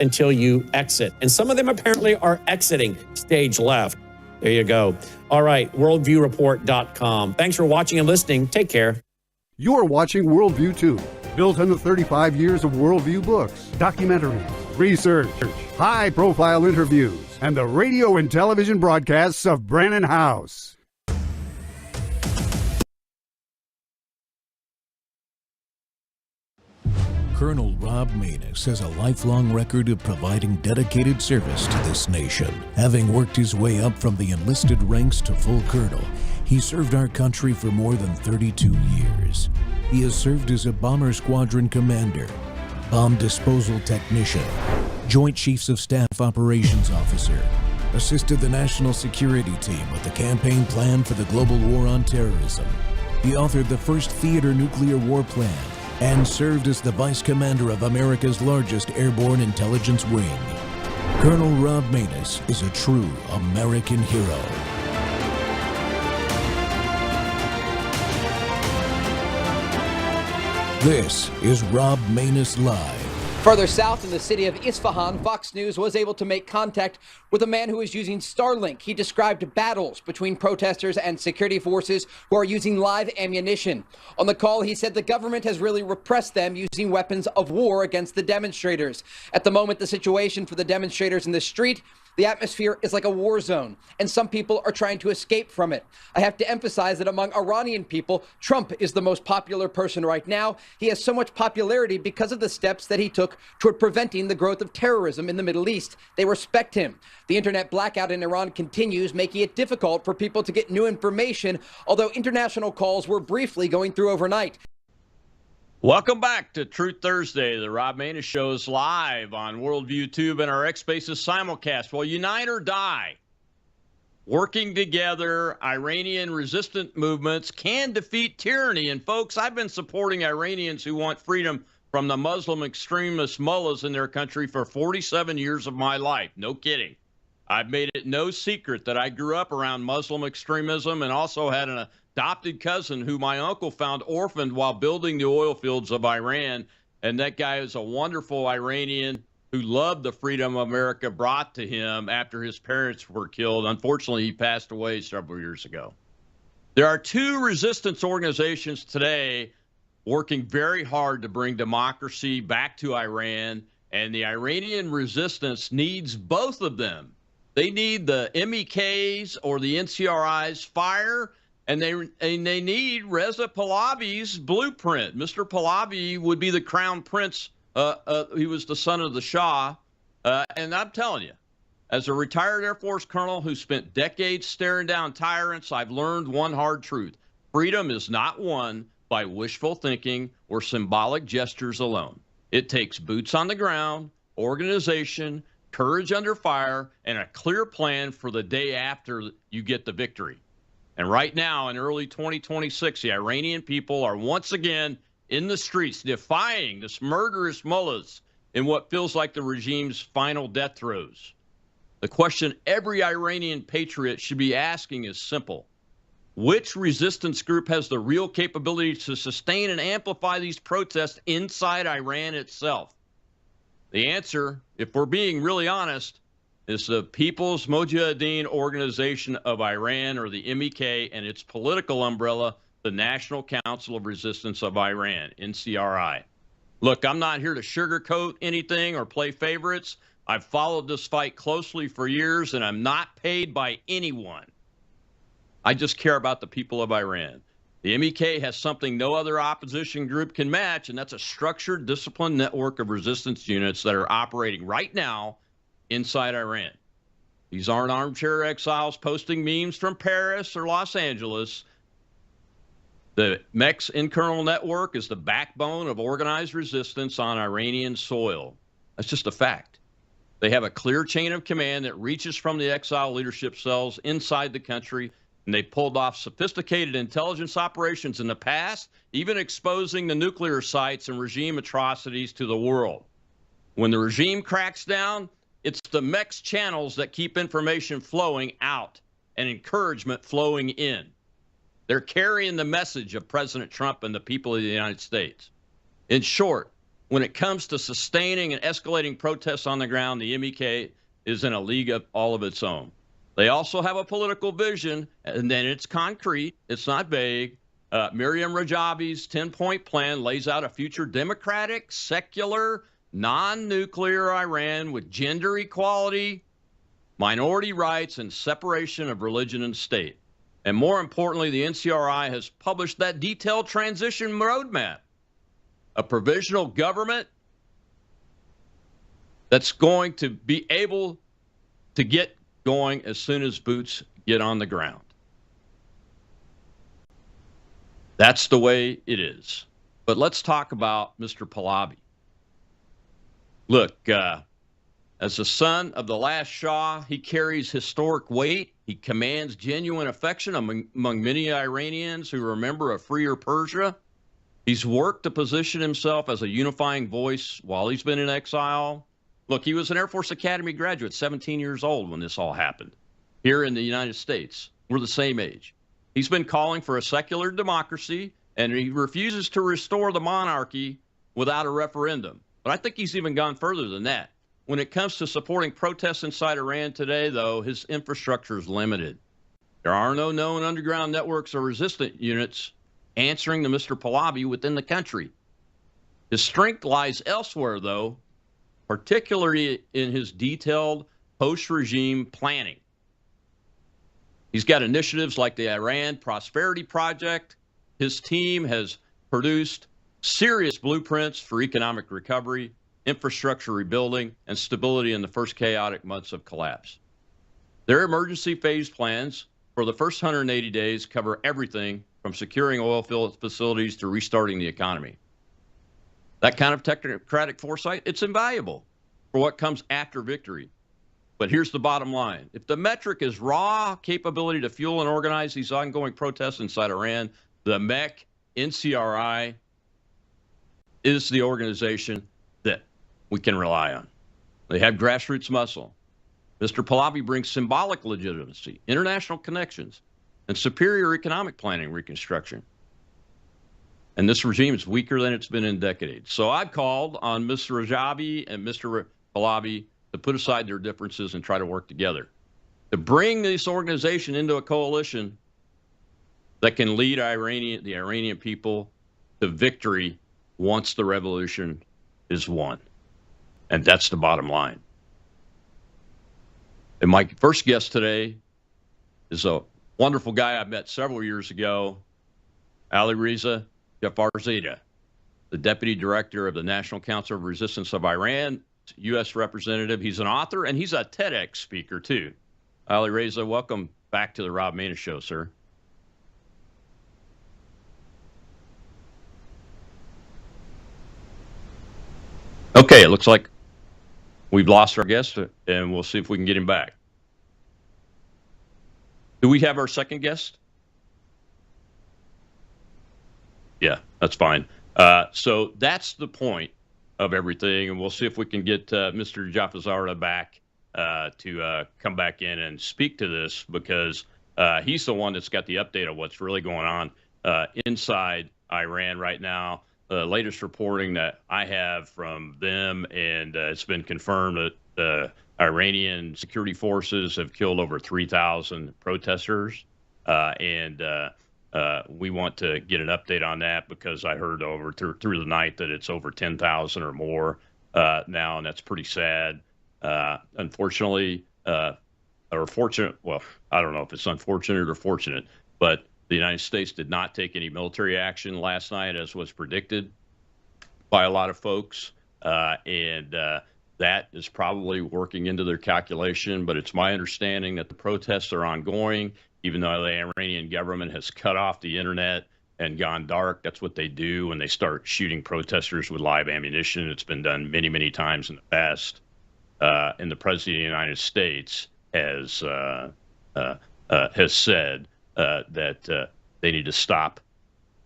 until you exit. And some of them apparently are exiting stage left. There you go. All right, worldviewreport.com. Thanks for watching and listening. Take care. You're watching Worldview 2, built on the 35 years of Worldview books, documentaries, research, high-profile interviews, and the radio and television broadcasts of Brannon House. Colonel Rob Maness has a lifelong record of providing dedicated service to this nation. Having worked his way up from the enlisted ranks to full colonel, he served our country for more than 32 years. He has served as a bomber squadron commander, bomb disposal technician, Joint Chiefs of Staff operations officer, assisted the national security team with the campaign plan for the global war on terrorism. He authored the first theater nuclear war plan, and served as the Vice Commander of America's largest airborne intelligence wing. Colonel Rob Maness is a true American hero. This is Rob Maness Live. Further south in the city of Isfahan, Fox News was able to make contact with a man who is using Starlink. He described battles between protesters and security forces who are using live ammunition. On the call, he said the government has really repressed them using weapons of war against the demonstrators. At the moment, the situation for the demonstrators in the street, the atmosphere is like a war zone, and some people are trying to escape from it. I have to emphasize that among Iranian people, Trump is the most popular person right now. He has so much popularity because of the steps that he took toward preventing the growth of terrorism in the Middle East. They respect him. The internet blackout in Iran continues, making it difficult for people to get new information, although international calls were briefly going through overnight. Welcome back to Truth Thursday. The Rob Maness Show is live on Worldview Tube and our X Spaces simulcast. Well, unite or die. Working together, Iranian resistant movements can defeat tyranny. And folks, I've been supporting Iranians who want freedom from the Muslim extremist mullahs in their country for 47 years of my life. No kidding. I've made it no secret that I grew up around Muslim extremism and also had an adopted cousin who my uncle found orphaned while building the oil fields of Iran. And that guy is a wonderful Iranian who loved the freedom America brought to him after his parents were killed. Unfortunately, he passed away several years ago. There are two resistance organizations today working very hard to bring democracy back to Iran, and the Iranian resistance needs both of them. They need the MEK's or the NCRI's fire, and they need Reza Pahlavi's blueprint. Mr. Pahlavi would be the crown prince. He was the son of the Shah. And I'm telling you, as a retired Air Force colonel who spent decades staring down tyrants, I've learned one hard truth. Freedom is not won by wishful thinking or symbolic gestures alone. It takes boots on the ground, organization, courage under fire, and a clear plan for the day after you get the victory. And right now, in early 2026, the Iranian people are once again in the streets defying this murderous mullahs in what feels like the regime's final death throes. The question every Iranian patriot should be asking is simple. Which resistance group has the real capability to sustain and amplify these protests inside Iran itself? The answer, if we're being really honest, is the People's Mojahedin Organization of Iran, or the MEK, and its political umbrella, the National Council of Resistance of Iran, NCRI. Look, I'm not here to sugarcoat anything or play favorites. I've followed this fight closely for years, and I'm not paid by anyone. I just care about the people of Iran. The MEK has something no other opposition group can match, and that's a structured, disciplined network of resistance units that are operating right now inside Iran. These aren't armchair exiles posting memes from Paris or Los Angeles. The MEK's internal network is the backbone of organized resistance on Iranian soil. That's just a fact. They have a clear chain of command that reaches from the exile leadership cells inside the country, and they pulled off sophisticated intelligence operations in the past, even exposing the nuclear sites and regime atrocities to the world. When the regime cracks down, it's the MEK's channels that keep information flowing out and encouragement flowing in. They're carrying the message of President Trump and the people of the United States. In short, when it comes to sustaining and escalating protests on the ground, the MEK is in a league of all of its own. They also have a political vision, and then it's concrete. It's not vague. Miriam Rajabi's 10-point plan lays out a future democratic, secular, non-nuclear Iran with gender equality, minority rights, and separation of religion and state. And more importantly, the NCRI has published that detailed transition roadmap, a provisional government that's going to be able to get going as soon as boots get on the ground. That's the way it is. But let's talk about Mr. Pahlavi. Look, as the son of the last Shah, he carries historic weight. He commands genuine affection among many Iranians who remember a freer Persia. He's worked to position himself as a unifying voice while he's been in exile. Look, he was an Air Force Academy graduate, 17 years old when this all happened. Here in the United States, we're the same age. He's been calling for a secular democracy, and he refuses to restore the monarchy without a referendum. But I think he's even gone further than that. When it comes to supporting protests inside Iran today, though, his infrastructure is limited. There are no known underground networks or resistant units answering to Mr. Pahlavi within the country. His strength lies elsewhere, though, particularly in his detailed post-regime planning. He's got initiatives like the Iran Prosperity Project. His team has produced serious blueprints for economic recovery, infrastructure rebuilding, and stability in the first chaotic months of collapse. Their emergency phase plans for the first 180 days cover everything from securing oil field facilities to restarting the economy. That kind of technocratic foresight, it's invaluable for what comes after victory. But here's the bottom line. If the metric is raw capability to fuel and organize these ongoing protests inside Iran, the MEK, NCRI, is the organization that we can rely on. They have grassroots muscle. Mr. Pahlavi brings symbolic legitimacy, international connections, and superior economic planning reconstruction. And this regime is weaker than it's been in decades. So I've called on Mr. Rajabi and Mr. Pahlavi to put aside their differences and try to work together to bring this organization into a coalition that can lead the Iranian people to victory once the revolution is won. And that's the bottom line. And my first guest today is a wonderful guy I met several years ago, Ali Reza Jafarzadeh, the Deputy Director of the National Council of Resistance of Iran, U.S. representative. He's an author, and he's a TEDx speaker, too. Ali Reza, welcome back to the Rob Maness Show, sir. Okay, it looks like we've lost our guest, and we'll see if we can get him back. Do we have our second guest? Yeah, that's fine. So that's the point of everything, and we'll see if we can get Mr. Jafarzadeh back to come back in and speak to this, because he's the one that's got the update of what's really going on inside Iran right now. The latest reporting that I have from them, and it's been confirmed that the Iranian security forces have killed over 3,000 protesters, and we want to get an update on that, because I heard through the night that it's over 10,000 or more now, and that's pretty sad. Unfortunately, or fortunate, well, I don't know if it's unfortunate or fortunate, but the United States did not take any military action last night, as was predicted by a lot of folks, and that is probably working into their calculation. But it's my understanding that the protests are ongoing, even though the Iranian government has cut off the internet and gone dark. That's what they do when they start shooting protesters with live ammunition. It's been done many, many times in the past. And the President of the United States has said that they need to stop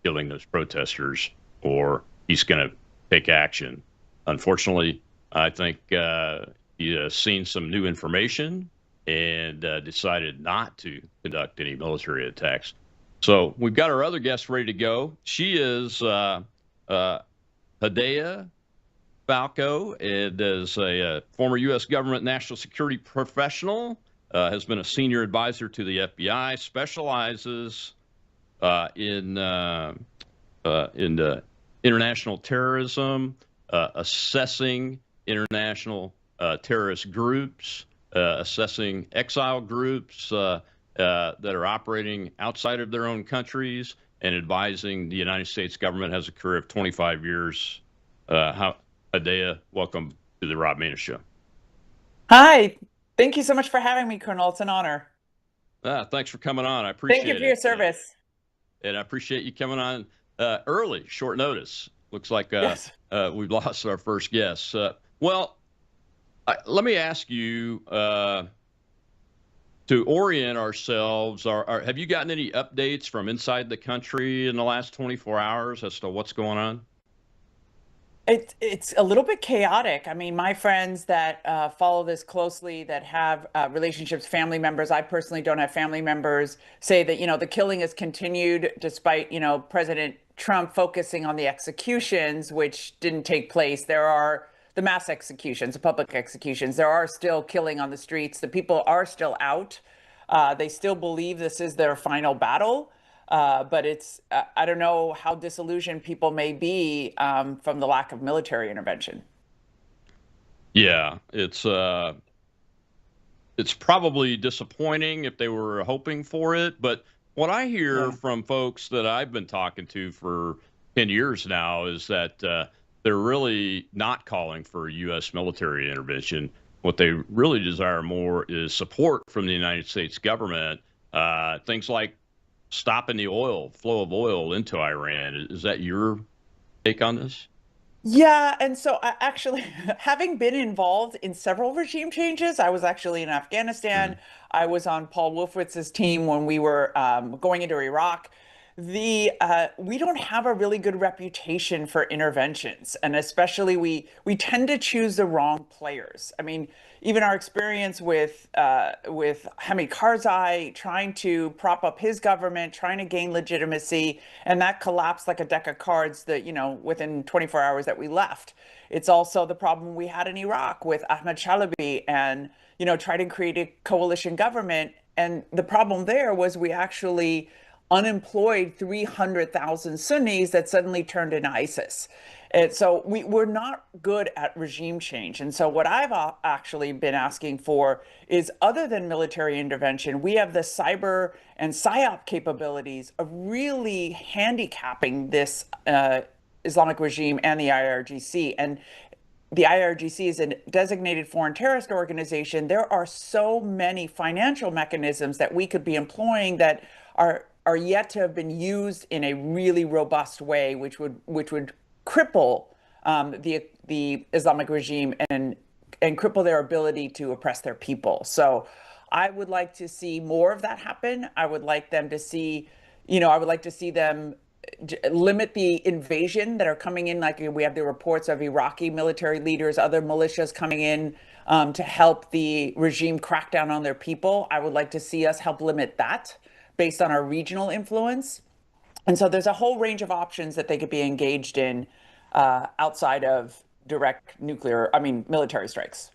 killing those protesters, or he's going to take action. Unfortunately, I think he has seen some new information and decided not to conduct any military attacks. So we've got our other guest ready to go. She is Hadaya Falco, and is a former U.S. government national security professional, has been a senior advisor to the FBI, specializes in international terrorism, assessing international terrorist groups, assessing exile groups that are operating outside of their own countries, and advising the United States government. Has a career of 25 years. Adea, welcome to the Rob Maness Show. Hi. Thank you so much for having me, Colonel. It's an honor. Thanks for coming on. I appreciate it. Thank you for your service. And I appreciate you coming on early, short notice. Looks like Yes. we've lost our first guest. Well, let me ask you to orient ourselves. Have you gotten any updates from inside the country in the last 24 hours as to what's going on? It's a little bit chaotic. I mean, my friends that follow this closely, that have relationships, family members, I personally don't have family members, say that, the killing has continued despite, President Trump focusing on the executions, which didn't take place. There are the mass executions, the public executions. There are still killing on the streets. The people are still out. They still believe this is their final battle. But I don't know how disillusioned people may be from the lack of military intervention. Yeah, it's probably disappointing if they were hoping for it. But what I hear from folks that I've been talking to for 10 years now is that they're really not calling for U.S. military intervention. What they really desire more is support from the United States government. Things like stopping the flow of oil into Iran. Is that your take on this? Yeah, and so actually, having been involved in several regime changes, I was actually in Afghanistan. I was on Paul Wolfowitz's team when we were going into Iraq. We don't have a really good reputation for interventions, and especially we tend to choose the wrong players. I mean, even our experience with Hamid Karzai trying to prop up his government, trying to gain legitimacy, and that collapsed like a deck of cards that, within 24 hours that we left. It's also the problem we had in Iraq with Ahmed Chalabi and, trying to create a coalition government. And the problem there was we actually unemployed 300,000 Sunnis that suddenly turned into ISIS. And so we're not good at regime change. And so what I've actually been asking for is, other than military intervention, we have the cyber and PSYOP capabilities of really handicapping this Islamic regime and the IRGC. And the IRGC is a designated foreign terrorist organization. There are so many financial mechanisms that we could be employing that are yet to have been used in a really robust way, which would cripple the Islamic regime and cripple their ability to oppress their people. So I would like to see more of that happen. I would like them to see, I would like to see them limit the invasion that are coming in. Like, we have the reports of Iraqi military leaders, other militias coming in to help the regime crack down on their people. I would like to see us help limit that based on our regional influence. And so there's a whole range of options that they could be engaged in outside of direct military strikes.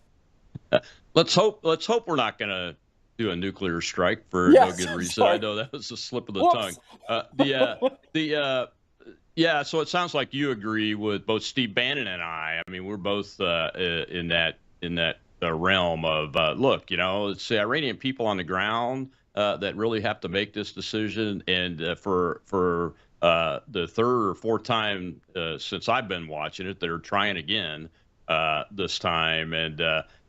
Let's hope we're not going to do a nuclear strike for no good reason. Sorry. I know that was a slip of the tongue. So it sounds like you agree with both Steve Bannon and I. I mean, we're both in that realm of look, it's the Iranian people on the ground that really have to make this decision. And for the third or fourth time since I've been watching it, they're trying again this time, and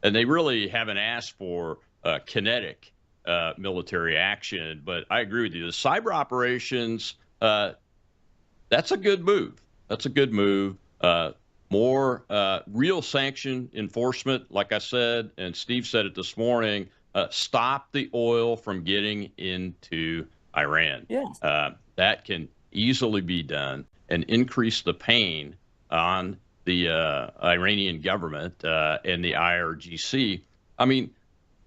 they really haven't asked for kinetic military action. But I agree with you. The cyber operations, that's a good move. That's a good move. More real sanction enforcement, like I said, and Steve said it this morning. Stop the oil from getting into Iran. Yes. That can easily be done and increase the pain on the Iranian government and the IRGC. I mean,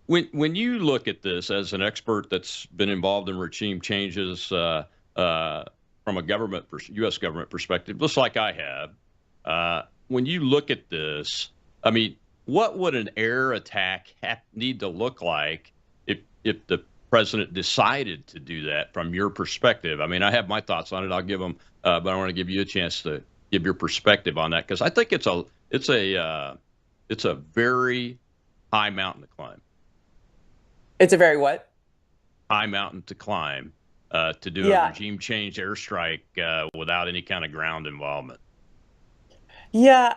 when you look at this as an expert that's been involved in regime changes from a U.S. government perspective, just like I have, when you look at this, I mean, what would an air attack need to look like if the president decided to do that from your perspective? I mean, I have my thoughts on it. I'll give them, but I want to give you a chance to give your perspective on that, because I think it's a very high mountain to climb. It's a very what? High mountain to climb to do a regime change airstrike without any kind of ground involvement. Yeah,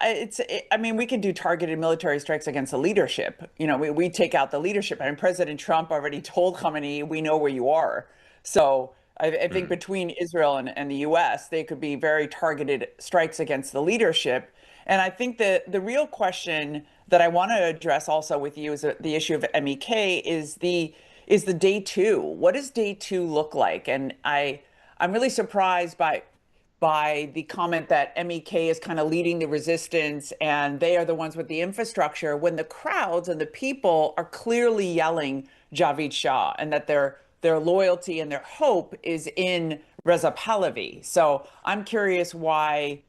I mean, we can do targeted military strikes against the leadership. You know, we take out the leadership. I mean, President Trump already told Khamenei, we know where you are. So I think between Israel and the US, they could be very targeted strikes against the leadership. And I think the real question that I want to address also with you is the issue of MEK is the day two. What does day two look like? And I'm really surprised by the comment that MEK is kind of leading the resistance and they are the ones with the infrastructure, when the crowds and the people are clearly yelling Javid Shah, and that their loyalty and their hope is in Reza Pahlavi. So I'm curious why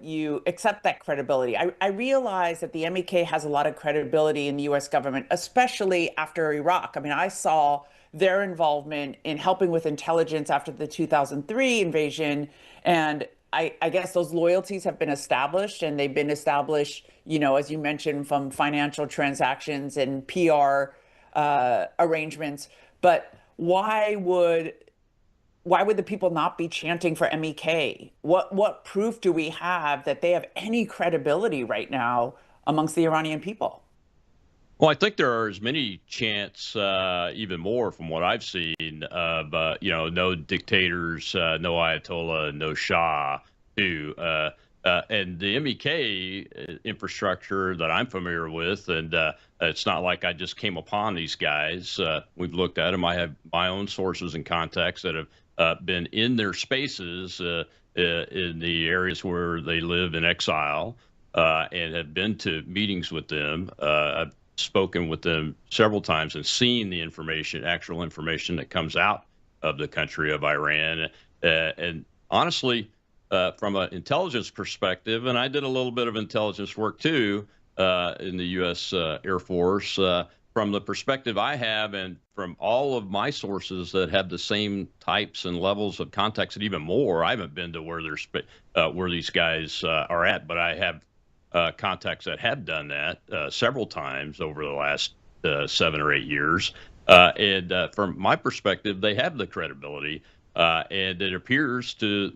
you accept that credibility. I realize that the MEK has a lot of credibility in the US government, especially after Iraq. I mean, I saw their involvement in helping with intelligence after the 2003 invasion. And I guess those loyalties have been established, and they've been established, you know, as you mentioned, from financial transactions and PR arrangements. But why would the people not be chanting for MEK? What proof do we have that they have any credibility right now amongst the Iranian people? Well, I think there are as many chants, even more from what I've seen, of no dictators, no Ayatollah, no Shah, too. And the MEK infrastructure that I'm familiar with, and it's not like I just came upon these guys. We've looked at them. I have my own sources and contacts that have been in their spaces in the areas where they live in exile, and have been to meetings with them. I've spoken with them several times and seen the actual information that comes out of the country of Iran. And honestly, from an intelligence perspective, and I did a little bit of intelligence work too in the U.S. Air Force, from the perspective I have and from all of my sources that have the same types and levels of context, and even more. I haven't been to where these guys are at, but I have contacts that have done that several times over the last 7 or 8 years. And from my perspective, they have the credibility. And it appears to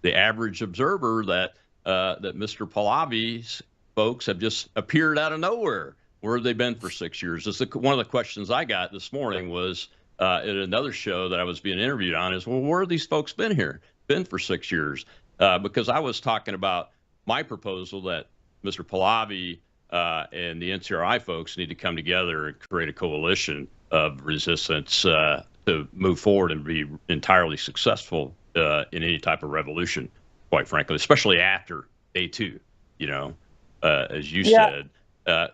the average observer that Mr. Pahlavi's folks have just appeared out of nowhere. Where have they been for 6 years? One of the questions I got this morning was at another show that I was being interviewed on is, well, where have these folks been for 6 years? Because I was talking about my proposal that Mr. Pahlavi and the NCRI folks need to come together and create a coalition of resistance to move forward and be entirely successful in any type of revolution, quite frankly, especially after day two, as you said.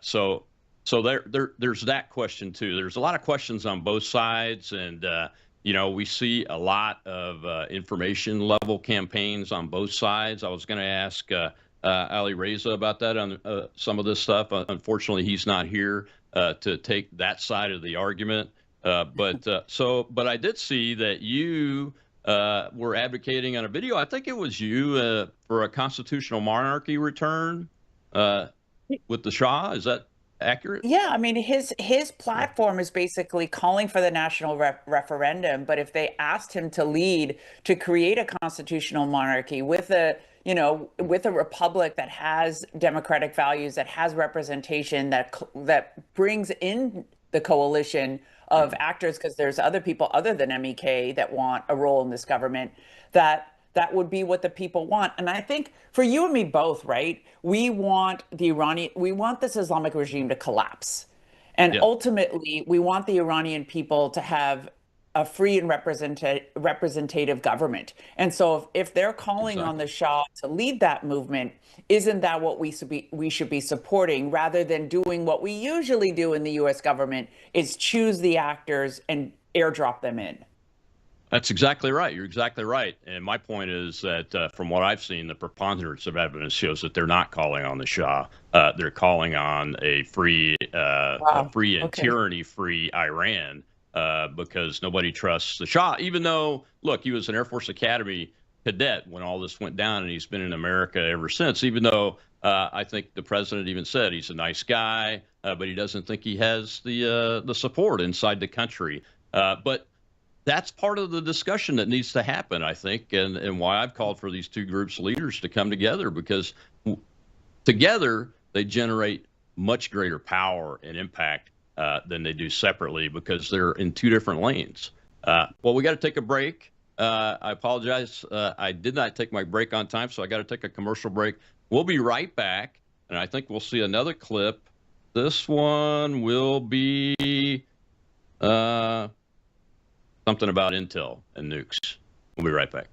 So there's that question too. There's a lot of questions on both sides, and we see a lot of information level campaigns on both sides. I was going to ask Ali Reza about that on some of this stuff. Unfortunately, he's not here to take that side of the argument. But I did see that you were advocating on a video. I think it was you for a constitutional monarchy return with the Shah. Is that accurate? Yeah, I mean, his platform is basically calling for the national referendum. But if they asked him to lead to create a constitutional monarchy with a republic that has democratic values, that has representation, that brings in the coalition of actors, because there's other people other than MEK that want a role in this government, that would be what the people want. And I think for you and me both, right? We want this Islamic regime to collapse. And ultimately, we want the Iranian people to have a free and representative government. And so if they're calling on the Shah to lead that movement, isn't that what we should be supporting, rather than doing what we usually do in the US government, is choose the actors and airdrop them in? That's exactly right. You're exactly right. And my point is that from what I've seen, the preponderance of evidence shows that they're not calling on the Shah. They're calling on a Wow. free and Okay. tyranny-free Iran because nobody trusts the Shah. Even though, look, he was an Air Force Academy cadet when all this went down, and he's been in America ever since. Even though I think the president even said he's a nice guy, but he doesn't think he has the support inside the country. But that's part of the discussion that needs to happen, I think, and why I've called for these two groups of leaders to come together, because together they generate much greater power and impact than they do separately, because they're in two different lanes. Well, we got to take a break. I apologize. I did not take my break on time, so I got to take a commercial break. We'll be right back, and I think we'll see another clip. This one will be something about Intel and nukes. We'll be right back.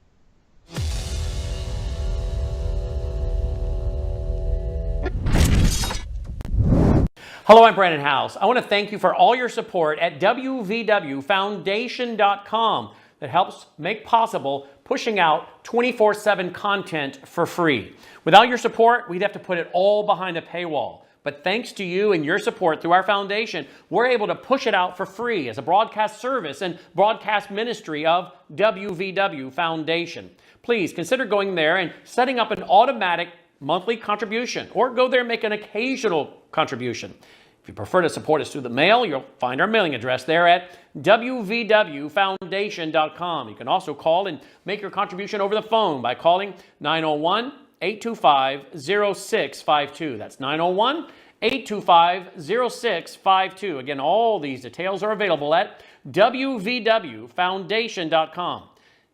Hello, I'm Brandon House. I want to thank you for all your support at wvwfoundation.com that helps make possible pushing out 24/7 content for free. Without your support, we'd have to put it all behind a paywall. But thanks to you and your support through our foundation, we're able to push it out for free as a broadcast service and broadcast ministry of WVW Foundation. Please consider going there and setting up an automatic monthly contribution, or go there and make an occasional contribution. If you prefer to support us through the mail, you'll find our mailing address there at wvwfoundation.com. You can also call and make your contribution over the phone by calling 901-825-0652. That's 901-825-0652. Again, all these details are available at wvwfoundation.com.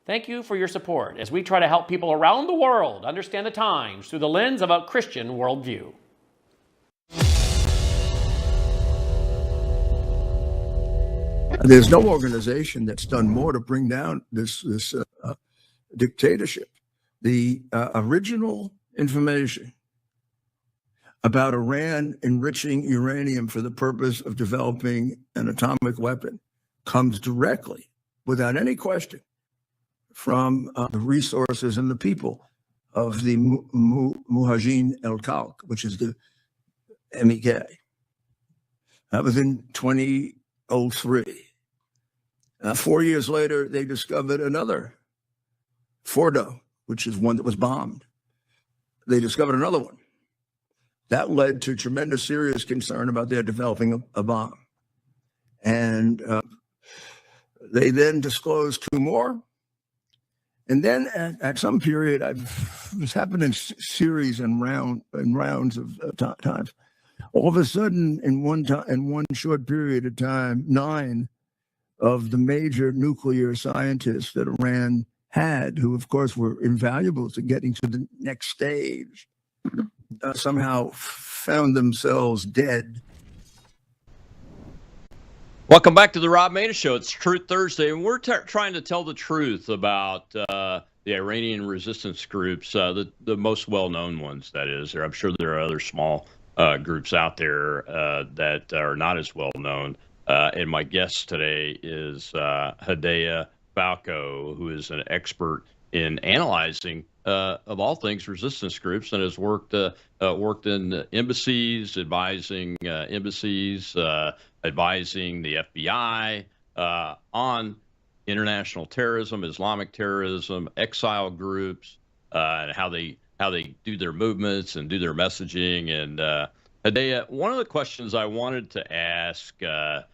Thank you for your support as we try to help people around the world understand the times through the lens of a Christian worldview. There's no organization that's done more to bring down this dictatorship. The original information about Iran enriching uranium for the purpose of developing an atomic weapon comes directly, without any question, from the resources and the people of the Mujahideen al-Khalq, which is the MEK. That was in 2003. 4 years later, they discovered another Fordo, which is one that was bombed. They discovered another one. That led to tremendous serious concern about their developing a bomb. And they then disclosed two more. And then at some period, this happened in series and rounds of times. All of a sudden, in one short period of time, 9 of the major nuclear scientists that Iran had, who of course were invaluable to getting to the next stage, somehow found themselves dead. Welcome back to the Rob Maness Show. It's Truth Thursday, and we're trying to tell the truth about the Iranian resistance groups, the most well-known ones, that is. I'm sure there are other small groups out there that are not as well-known. And my guest today is Hidayah Falco, who is an expert in analyzing, of all things, resistance groups, and has worked in embassies, advising embassies, advising the FBI on international terrorism, Islamic terrorism, exile groups, and how they do their movements and do their messaging. And Hidayah, one of the questions I wanted to ask the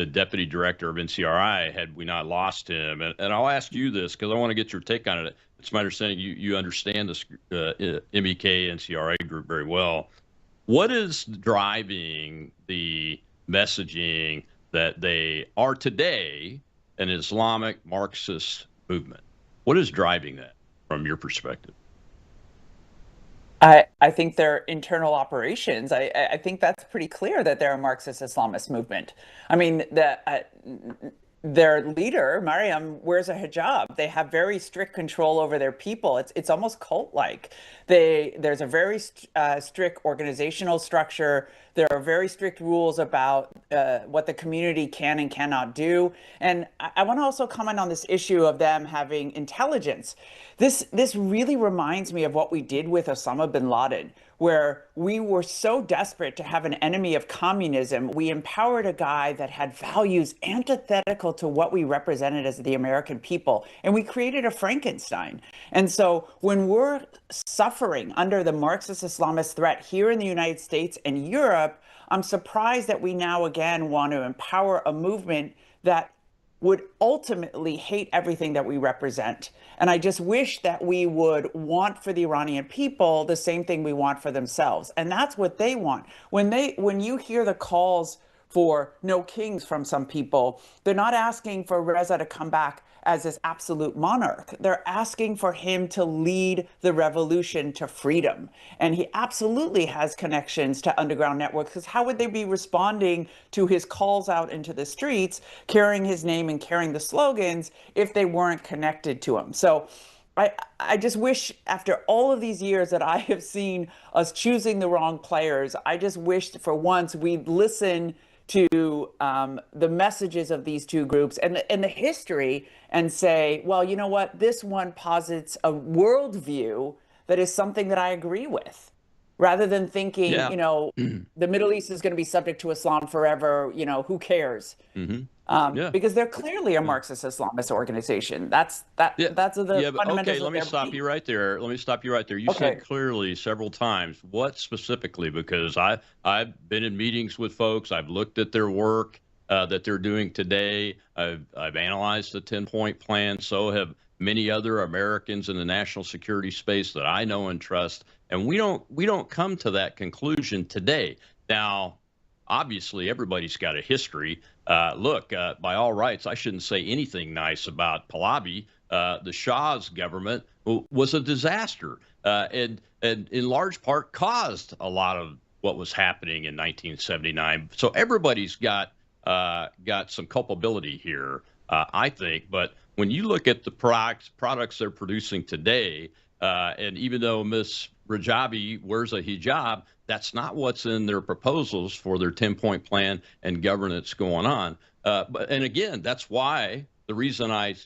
deputy director of NCRI, had we not lost him, and I'll ask you this because I want to get your take on it. It's my understanding you understand this MEK NCRA group very well. What is driving the messaging that they are today an Islamic Marxist movement? What is driving that from your perspective? I think their internal operations. I think that's pretty clear that they're a Marxist Islamist movement. I mean, their leader, Mariam, wears a hijab. They have very strict control over their people. It's almost cult-like. There's a very strict organizational structure. There are very strict rules about what the community can and cannot do. And I want to also comment on this issue of them having intelligence. This really reminds me of what we did with Osama bin Laden, where we were so desperate to have an enemy of communism, we empowered a guy that had values antithetical to what we represented as the American people, and we created a Frankenstein. And so when we're suffering under the Marxist Islamist threat here in the United States and Europe, I'm surprised that we now again want to empower a movement that would ultimately hate everything that we represent. And I just wish that we would want for the Iranian people the same thing we want for themselves. And that's what they want. When you hear the calls for no kings from some people, they're not asking for Reza to come back as this absolute monarch. They're asking for him to lead the revolution to freedom. And he absolutely has connections to underground networks, because how would they be responding to his calls out into the streets, carrying his name and carrying the slogans, if they weren't connected to him? So I just wish, after all of these years that I have seen us choosing the wrong players, I just wished for once we'd listen to the messages of these two groups and the history, and say, well, you know what, this one posits a worldview that is something that I agree with, rather than thinking, Yeah. The Middle East is going to be subject to Islam forever, who cares? Yeah. Because they're clearly a Marxist Islamist organization. That's the fundamentals okay, of let me their stop belief. you right there. You Okay. said clearly several times. What specifically? Because I've been in meetings with folks. I've looked at their work that they're doing today. I've analyzed the 10-point plan. So have many other Americans in the national security space that I know and trust. And we don't come to that conclusion today. Now, obviously, everybody's got a history. Look, by all rights, I shouldn't say anything nice about Pahlavi. The Shah's government was a disaster, and in large part caused a lot of what was happening in 1979. So everybody's got some culpability here, I think. But when you look at the products they're producing today, and even though Miss Rajabi wears a hijab, that's not what's in their proposals for their 10-point plan and governance going on. And again, that's why the reason I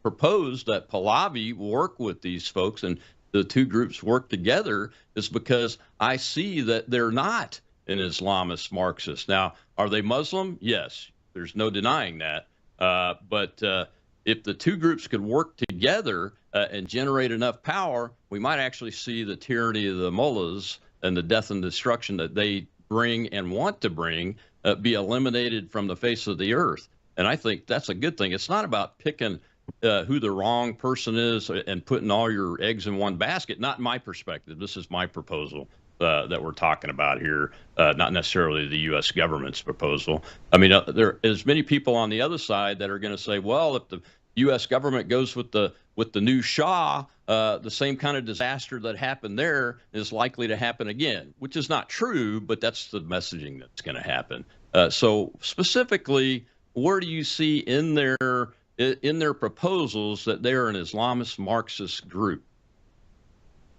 proposed that Pahlavi work with these folks and the two groups work together is because I see that they're not an Islamist Marxist. Now, are they Muslim? Yes, there's no denying that. But if the two groups could work together and generate enough power, we might actually see the tyranny of the mullahs and the death and destruction that they bring and want to bring be eliminated from the face of the earth. And I think that's a good thing. It's not about picking who the wrong person is and putting all your eggs in one basket. Not in my perspective. This is my proposal that we're talking about here, not necessarily the U.S. government's proposal. I mean, there are as many people on the other side that are going to say, well, if the U.S. government goes with the new Shah, the same kind of disaster that happened there is likely to happen again, which is not true, but that's the messaging that's going to happen. So specifically, where do you see in their proposals that they're an Islamist Marxist group?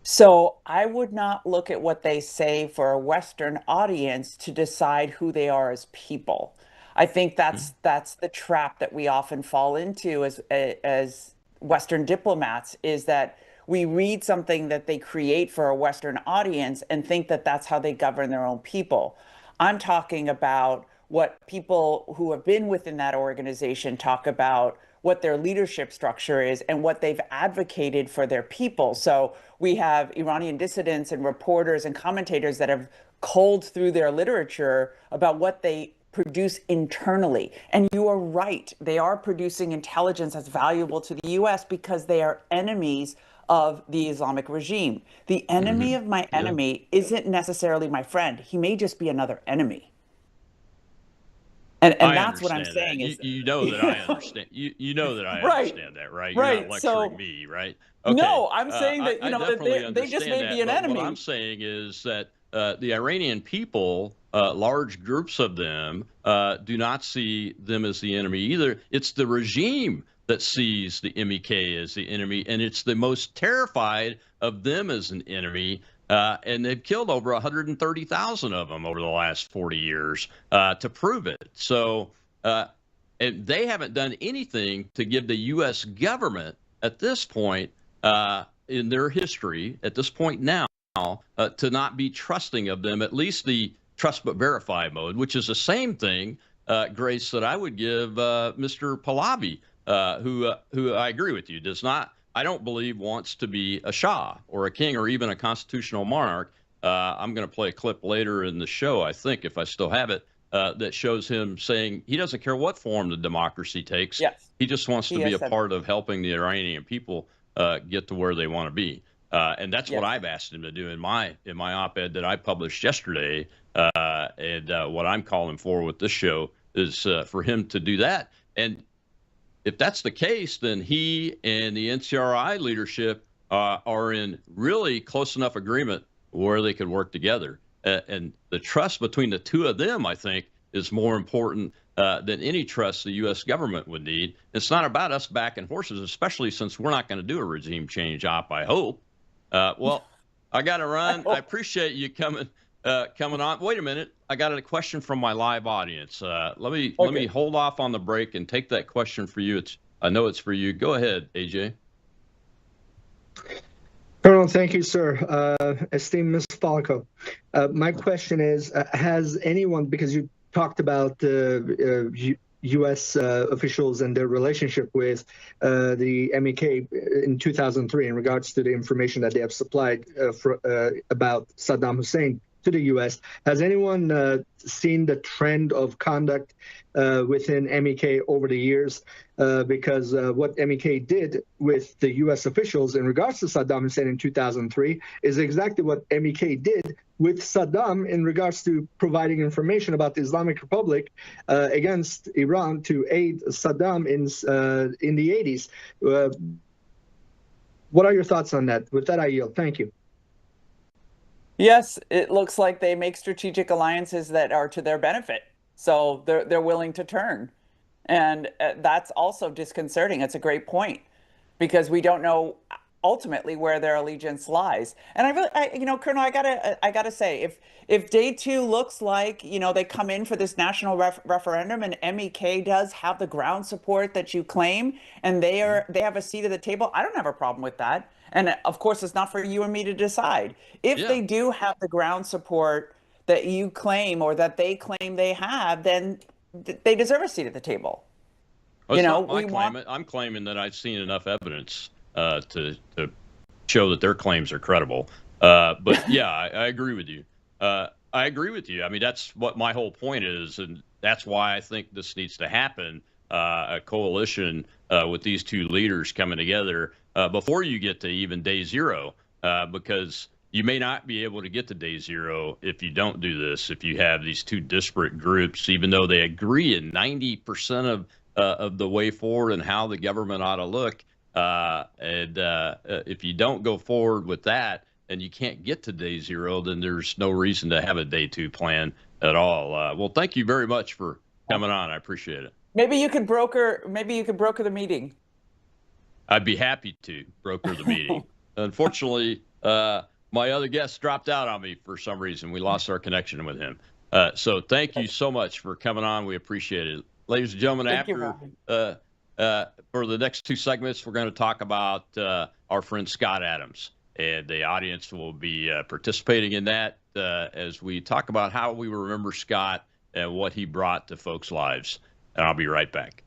So I would not look at what they say for a Western audience to decide who they are as people. I think that's the trap that we often fall into as Western diplomats, is that we read something that they create for a Western audience and think that that's how they govern their own people. I'm talking about what people who have been within that organization talk about, what their leadership structure is and what they've advocated for their people. So we have Iranian dissidents and reporters and commentators that have culled through their literature about what they produce internally. And you are right, they are producing intelligence that's valuable to the US because they are enemies of the Islamic regime. The enemy of my enemy isn't necessarily my friend. He may just be another enemy. And that's what I'm saying. That. Is you know that I understand. You know that I Right. understand that, right? You're Right. not lecturing So- me, right? No, I'm saying that, I that definitely they just may understand be that, an but enemy. what I'm saying is that the Iranian people large groups of them do not see them as the enemy either. It's the regime that sees the MEK as the enemy, and it's the most terrified of them as an enemy. And they've killed over 130,000 of them over the last 40 years to prove it. So and they haven't done anything to give the U.S. government at this point in their history, at this point now, to not be trusting of them, at least the trust but verify mode, which is the same thing, Grace, that I would give Mr. Pahlavi, who I agree with you, does not, I don't believe, wants to be a Shah or a king or even a constitutional monarch. I'm going to play a clip later in the show, I think, if I still have it, that shows him saying he doesn't care what form the democracy takes. Yes. He just wants to be a part of helping the Iranian people get to where they want to be. And that's what I've asked him to do in my op-ed that I published yesterday. And what I'm calling for with this show is for him to do that. And if that's the case, then he and the NCRI leadership are in really close enough agreement where they could work together. And the trust between the two of them, I think, is more important than any trust the U.S. government would need. It's not about us backing horses, especially since we're not going to do a regime change op, I hope. Well, I got to run. I appreciate you coming on. Wait a minute. I got a question from my live audience. Let me hold off on the break and take that question for you. I know it's for you. Go ahead, AJ. Colonel, thank you, sir. Esteemed Ms. Falco, my question is, has anyone, because you talked about U.S. officials and their relationship with the MEK in 2003 in regards to the information that they have supplied about Saddam Hussein to the U.S., has anyone seen the trend of conduct within MEK over the years? Because what MEK did with the U.S. officials in regards to Saddam Hussein in 2003 is exactly what MEK did with Saddam in regards to providing information about the Islamic Republic against Iran to aid Saddam in the 80s. What are your thoughts on that? With that, I yield. Thank you. Yes, it looks like they make strategic alliances that are to their benefit. So they're willing to turn. And that's also disconcerting. It's a great point because we don't know ultimately where their allegiance lies. And Colonel, I gotta say, if day two looks like, they come in for this national referendum and MEK does have the ground support that you claim, and they have a seat at the table, I don't have a problem with that. And of course, it's not for you and me to decide. If they do have the ground support that you claim or that they claim they have, then they deserve a seat at the table. Well, I'm claiming that I've seen enough evidence to show that their claims are credible. But yeah, I agree with you. I agree with you. I mean, that's what my whole point is, and that's why I think this needs to happen. A coalition with these two leaders coming together before you get to even day zero, because you may not be able to get to day zero if you don't do this, if you have these two disparate groups, even though they agree in 90% of the way forward and how the government ought to look. If you don't go forward with that and you can't get to day zero, then there's no reason to have a day two plan at all. Well, thank you very much for coming on. I appreciate it. Maybe you could broker the meeting. I'd be happy to broker the meeting. Unfortunately, my other guest dropped out on me for some reason. We lost our connection with him. So thank you so much for coming on. We appreciate it. Ladies and gentlemen, for the next two segments, we're going to talk about our friend Scott Adams. And the audience will be participating in that as we talk about how we remember Scott and what he brought to folks' lives. And I'll be right back.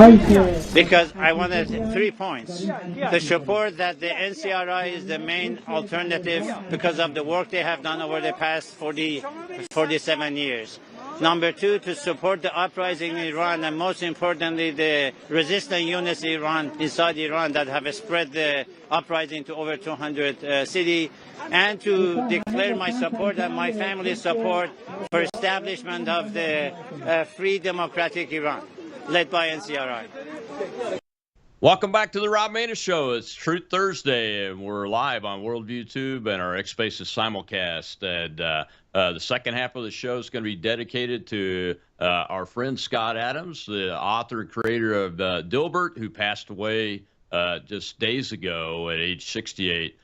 Because I wanted 3 points. The support that the NCRI is the main alternative because of the work they have done over the past 47 years. Number 2, to support the uprising in Iran, and most importantly, the resistant units inside Iran that have spread the uprising to over 200 cities, and to declare my support and my family's support for establishment of the free democratic Iran, led by NCRI. Welcome back to the Rob Maness Show. It's Truth Thursday, and we're live on Worldview Tube and our X Spaces simulcast. And the second half of the show is going to be dedicated to our friend Scott Adams, the author and creator of Dilbert, who passed away just days ago at age 68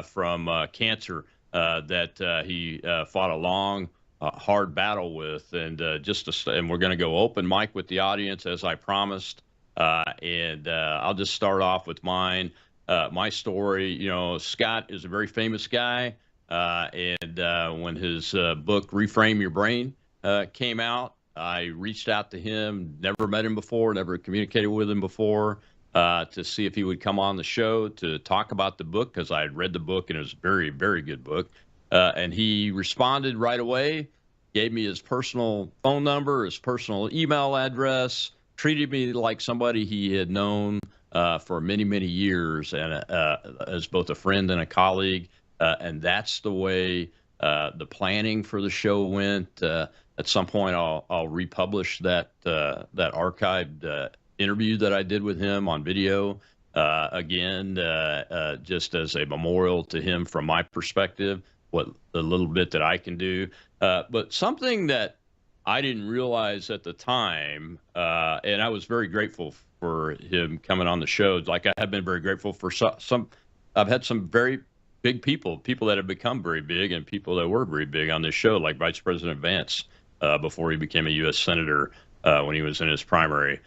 from cancer that he fought a long, hard battle with. And and we're going to go open mic with the audience as I promised. And I'll just start off with mine. My story, you know, Scott is a very famous guy. And when his book, Reframe Your Brain, came out, I reached out to him, never met him before, never communicated with him before, to see if he would come on the show to talk about the book, because I had read the book and it was a very, very good book. And he responded right away, gave me his personal phone number, his personal email address, treated me like somebody he had known for many, many years, and as both a friend and a colleague. And that's the way the planning for the show went. At some point, I'll republish that archived interview that I did with him on video again, just as a memorial to him from my perspective, what the little bit that I can do. But something that I didn't realize at the time, and I was very grateful for him coming on the show. Like I have been very grateful for some. I've had some very big people that have become very big, and people that were very big on this show, like Vice President Vance, before he became a U.S. Senator when he was in his primary.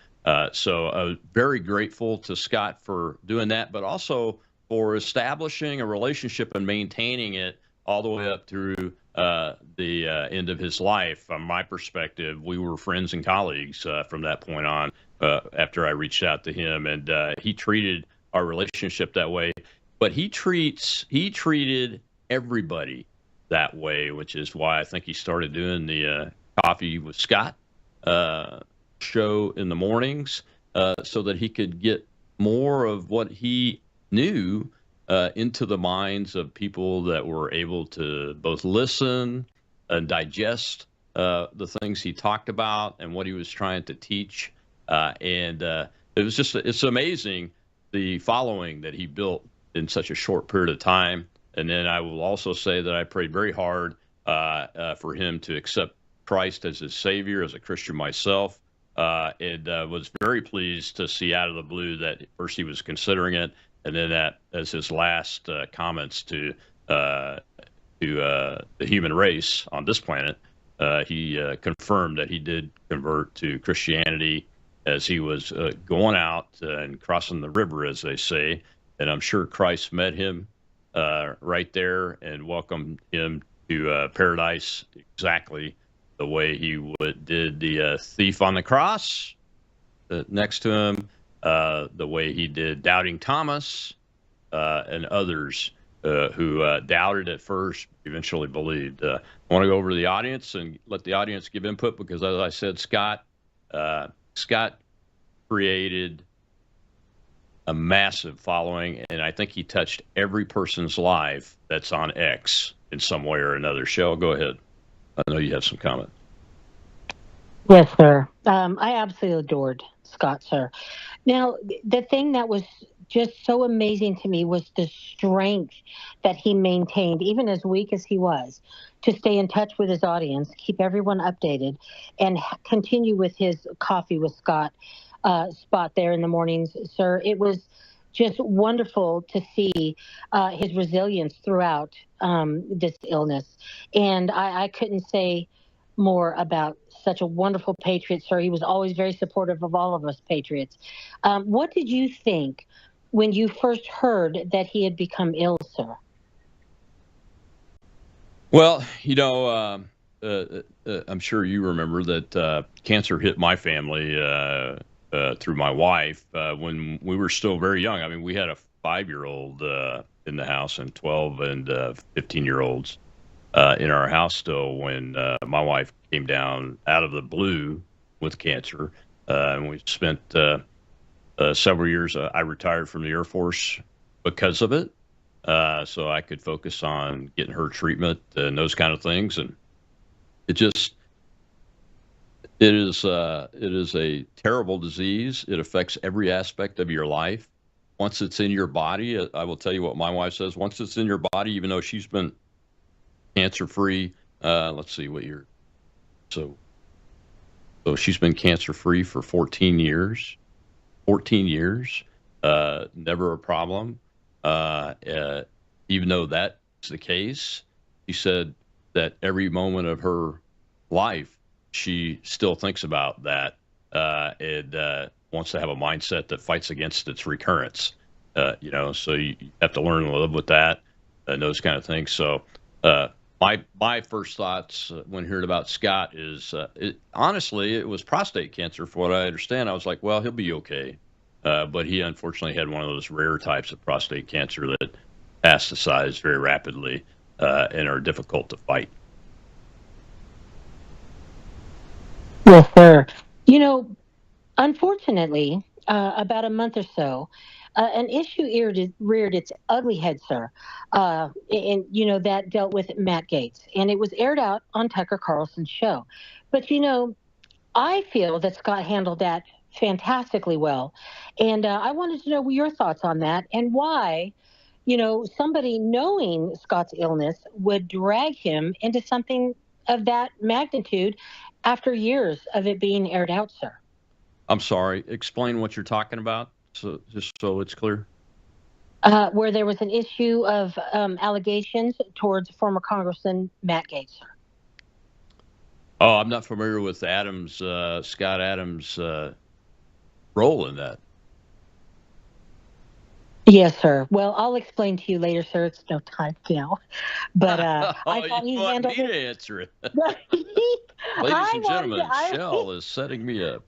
So I was very grateful to Scott for doing that, but also for establishing a relationship and maintaining it all the way up through the end of his life. From my perspective, we were friends and colleagues from that point on after I reached out to him, and he treated our relationship that way. But he treated everybody that way, which is why I think he started doing the Coffee with Scott show in the mornings, so that he could get more of what he knew into the minds of people that were able to both listen and digest the things he talked about and what he was trying to teach. And it's amazing the following that he built in such a short period of time. And then I will also say that I prayed very hard for him to accept Christ as his Savior, as a Christian myself. And was very pleased to see out of the blue that first he was considering it, and then that as his last comments to the human race on this planet, he confirmed that he did convert to Christianity as he was going out and crossing the river, as they say. And I'm sure Christ met him right there and welcomed him to paradise exactly the way he did the thief on the cross next to him, the way he did Doubting Thomas and others who doubted at first, eventually believed. I want to go over to the audience and let the audience give input, because as I said, Scott created a massive following, and I think he touched every person's life that's on X in some way or another. Shell, go ahead. I know you have some comment. Yes, sir. I absolutely adored Scott, sir. Now, the thing that was just so amazing to me was the strength that he maintained, even as weak as he was, to stay in touch with his audience, keep everyone updated, and continue with his Coffee with Scott spot there in the mornings, sir. It was just wonderful to see his resilience throughout this illness. And I couldn't say more about such a wonderful patriot, sir. He was always very supportive of all of us patriots. What did you think when you first heard that he had become ill, sir? Well, you know, I'm sure you remember that cancer hit my family through my wife when we were still very young. I mean, we had a 5-year-old in the house and 12 and 15-year-olds in our house still when my wife came down out of the blue with cancer. And we spent several years. I retired from the Air Force because of it. So I could focus on getting her treatment and those kind of things. And it is a terrible disease. It affects every aspect of your life. Once it's in your body, I will tell you what my wife says. Once it's in your body, even though she's been cancer-free, let's see what year. So she's been cancer-free for 14 years. 14 years, never a problem. Even though that's the case, she said that every moment of her life, she still thinks about that and wants to have a mindset that fights against its recurrence. So you have to learn to live with that and those kind of things. So my first thoughts when hearing about Scott is, honestly, it was prostate cancer. For what I understand, I was like, well, he'll be okay. But he unfortunately had one of those rare types of prostate cancer that metastasize very rapidly and are difficult to fight. Yes, sir. Unfortunately, about a month or so, an issue reared its ugly head, sir. And that dealt with Matt Gaetz, and it was aired out on Tucker Carlson's show. But I feel that Scott handled that fantastically well, and I wanted to know your thoughts on that and why. Somebody knowing Scott's illness would drag him into something of that magnitude after years of it being aired out, sir. I'm sorry. Explain what you're talking about, just so it's clear. Where there was an issue of allegations towards former Congressman Matt Gaetz, sir. Oh, I'm not familiar with Scott Adams' role in that. Yes, sir. Well, I'll explain to you later, sir. It's no time now. But I thought he handled me it. to answer it. Ladies and gentlemen, Shell is setting me up.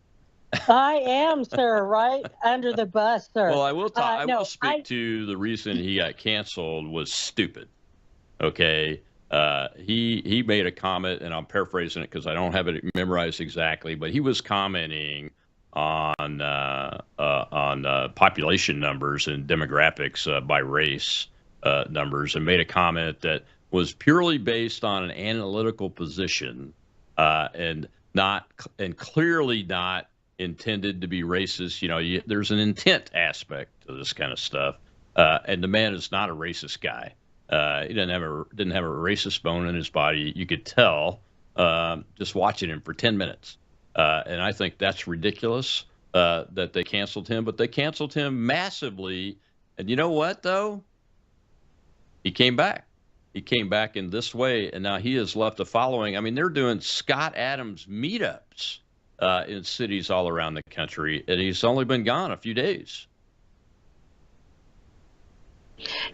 I am, sir, right under the bus, sir. Well, I will talk. I will speak to the reason he got canceled was stupid. Okay, he made a comment, and I'm paraphrasing it because I don't have it memorized exactly, but he was commenting on population numbers and demographics by race numbers, and made a comment that was purely based on an analytical position and clearly not intended to be racist. There's an intent aspect to this kind of stuff, and the man is not a racist guy. He didn't have a racist bone in his body. You could tell just watching him for 10 minutes. And I think that's ridiculous that they canceled him, but they canceled him massively. And you know what, though? He came back. He came back in this way, and now he has left a following. I mean, they're doing Scott Adams meetups in cities all around the country, and he's only been gone a few days.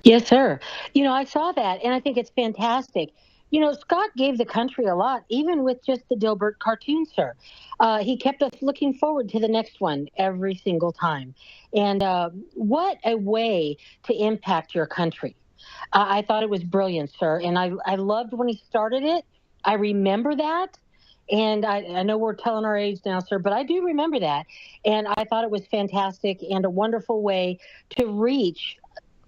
Yes, sir. I saw that, and I think it's fantastic. Scott gave the country a lot, even with just the Dilbert cartoon, sir. He kept us looking forward to the next one every single time. And what a way to impact your country. I thought it was brilliant, sir. And I loved when he started it. I remember that. And I know we're telling our age now, sir, but I do remember that. And I thought it was fantastic and a wonderful way to reach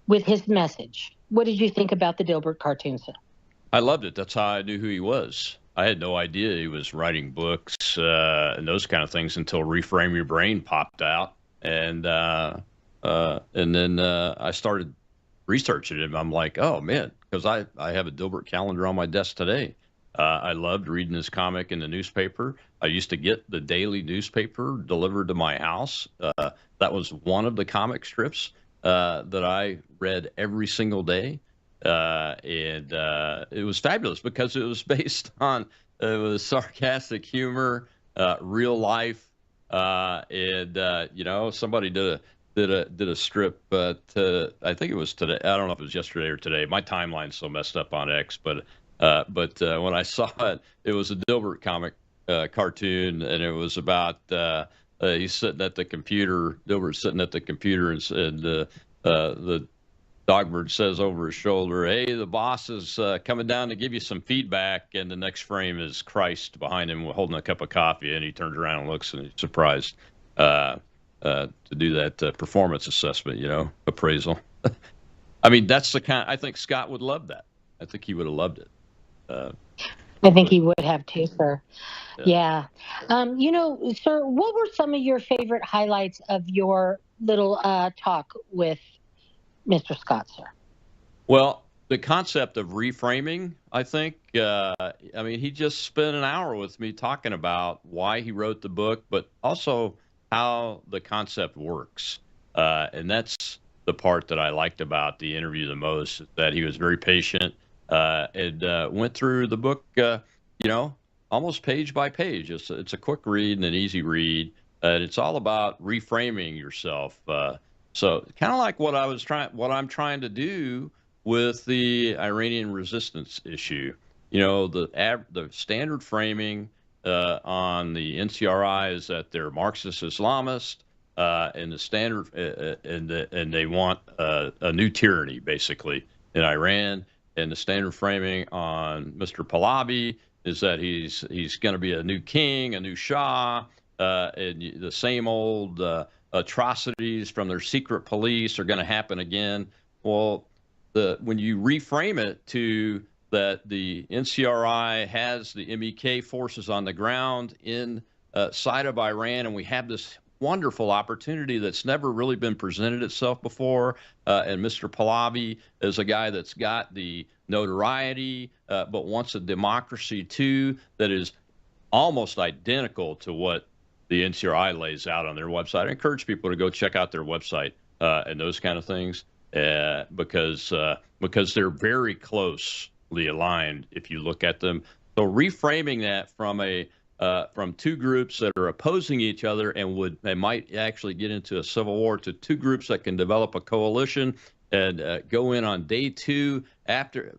with his message. What did you think about the Dilbert cartoon, sir? I loved it. That's how I knew who he was. I had no idea he was writing books and those kind of things until Reframe Your Brain popped out. And then I started researching him. I'm like, oh, man, because I have a Dilbert calendar on my desk today. I loved reading his comic in the newspaper. I used to get the daily newspaper delivered to my house. That was one of the comic strips that I read every single day. And it was fabulous because it was based on it was sarcastic humor, real life, and somebody did a strip. But I think it was today. I don't know if it was yesterday or today. My timeline's so messed up on X, but when I saw it, it was a Dilbert comic cartoon, and it was about he's sitting at the computer. Dilbert's sitting at the computer, and the Dogbird says over his shoulder, "Hey, the boss is coming down to give you some feedback." And the next frame is Christ behind him holding a cup of coffee, and he turns around and looks, and he's surprised to do that performance assessment, appraisal. I mean, that's the kind. I think Scott would love that. I think he would have loved it. I think he would have too, sir. Yeah. Sir, what were some of your favorite highlights of your little talk with Mr. Scott, sir? Well, the concept of reframing, I think, he just spent an hour with me talking about why he wrote the book, but also how the concept works. And that's the part that I liked about the interview the most, that he was very patient and went through the book, almost page by page. It's a quick read and an easy read. And it's all about reframing yourself. So kind of like what I'm trying to do with the Iranian resistance issue. The standard framing on the NCRI is that they're Marxist Islamist, and the standard and they want a new tyranny basically in Iran. And the standard framing on Mr. Pahlavi is that he's going to be a new king, a new Shah, and the same old atrocities from their secret police are going to happen again. Well, when you reframe it to that the NCRI has the MEK forces on the ground inside of Iran, and we have this wonderful opportunity that's never really been presented itself before. And Mr. Pahlavi is a guy that's got the notoriety, but wants a democracy too that is almost identical to what the NCRI lays out on their website. I encourage people to go check out their website and those kind of things because they're very closely aligned if you look at them. So reframing that from two groups that are opposing each other and they might actually get into a civil war to two groups that can develop a coalition and go in on day two after,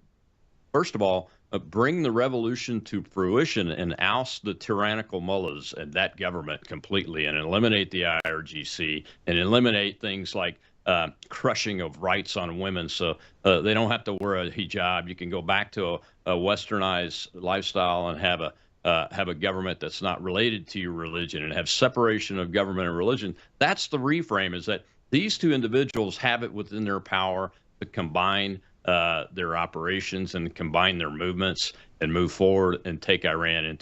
first of all, bring the revolution to fruition and oust the tyrannical mullahs and that government completely and eliminate the IRGC and eliminate things like crushing of rights on women so they don't have to wear a hijab. You can go back to a westernized lifestyle and have a government that's not related to your religion and have separation of government and religion. That's the reframe, is that these two individuals have it within their power to combine their operations and combine their movements and move forward and take Iran